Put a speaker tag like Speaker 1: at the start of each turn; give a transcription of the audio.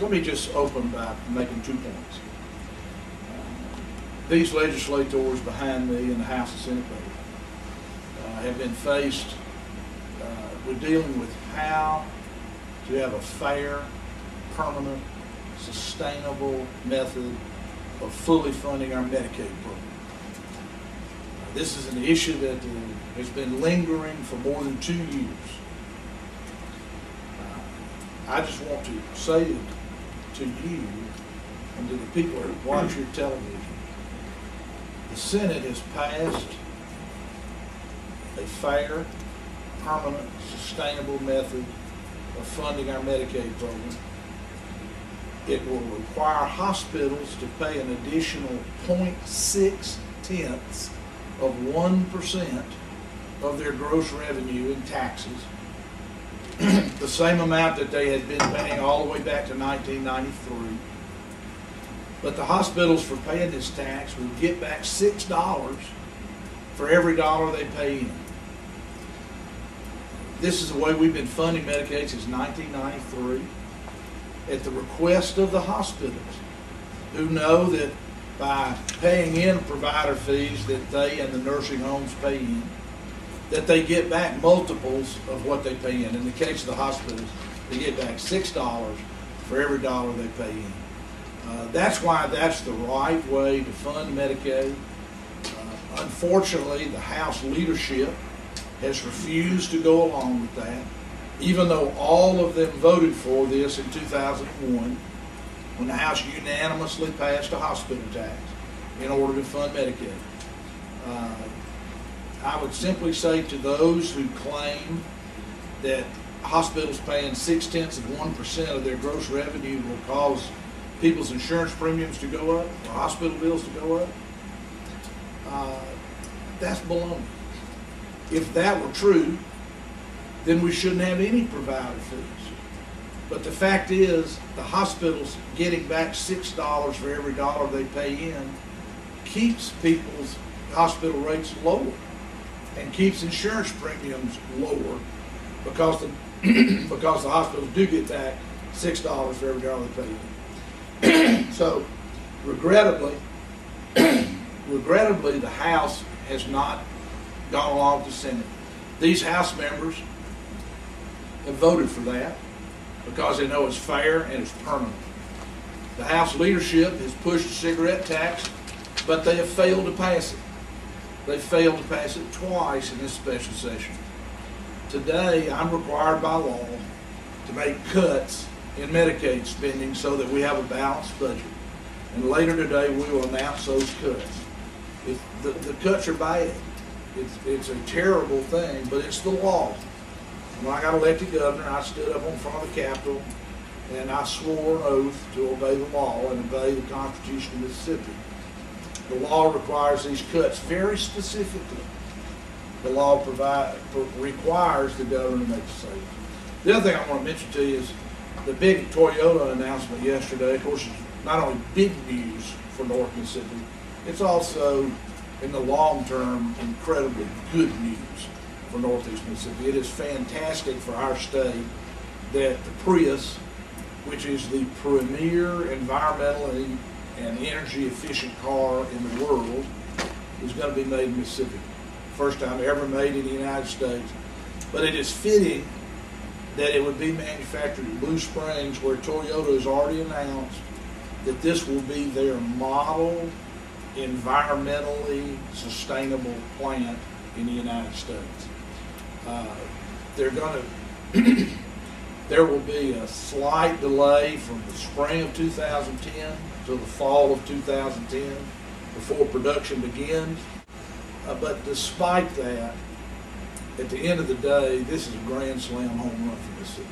Speaker 1: let me just open by making 2 points. These legislators behind me in the House and Senate have been faced with dealing with how to have a fair, permanent, sustainable method of fully funding our Medicaid program. This is an issue that has been lingering for more than 2 years. I just want to say to you and to the people who watch your television, the Senate has passed a fair, permanent, sustainable method of funding our Medicaid program. It will require hospitals to pay an additional 0.6 of 1% of their gross revenue in taxes, the same amount that they had been paying all the way back to 1993. But the hospitals, for paying this tax, will get back $6 for every dollar they pay in. This is the way we've been funding Medicaid since 1993, at the request of the hospitals, who know that by paying in provider fees that they and the nursing homes pay in, that they get back multiples of what they pay in. In the case of the hospitals, they get back $6 for every dollar they pay in. That's why that's the right way to fund Medicaid. Unfortunately, the House leadership has refused to go along with that, even though all of them voted for this in 2001, when the House unanimously passed a hospital tax in order to fund Medicaid. I would simply say to those who claim that hospitals paying 0.6% of their gross revenue will cause people's insurance premiums to go up, or hospital bills to go up, that's baloney. If that were true, then we shouldn't have any provider fees. But the fact is, the hospitals getting back $6 for every dollar they pay in keeps people's hospital rates lower and keeps insurance premiums lower, because the hospitals do get back $6 for every dollar they pay in. So, regrettably, the House has not gone along with the Senate. These House members have voted for that because they know it's fair and it's permanent. The House leadership has pushed a cigarette tax, but they have failed to pass it. They failed to pass it twice in this special session. Today, I'm required by law to make cuts in Medicaid spending so that we have a balanced budget. And later today, we will announce those cuts. The cuts are bad. It's a terrible thing, but it's the law. When I got elected governor, I stood up in front of the Capitol and I swore an oath to obey the law and obey the Constitution of Mississippi. The law requires these cuts very specifically. The law requires the governor to make the savings. The other thing I want to mention to you is the big Toyota announcement yesterday. Of course, it's not only big news for North Mississippi, it's also, in the long term, incredibly good news for Northeast Mississippi. It is fantastic for our state that the Prius, which is the premier environmentally and energy efficient car in the world, is going to be made in Mississippi. First time ever made in the United States. But it is fitting that it would be manufactured in Blue Springs, where Toyota has already announced that this will be their model environmentally sustainable plant in the United States. There will be a slight delay from the spring of 2010 to the fall of 2010 before production begins. But despite that, at the end of the day, this is a grand slam home run for Mississippi.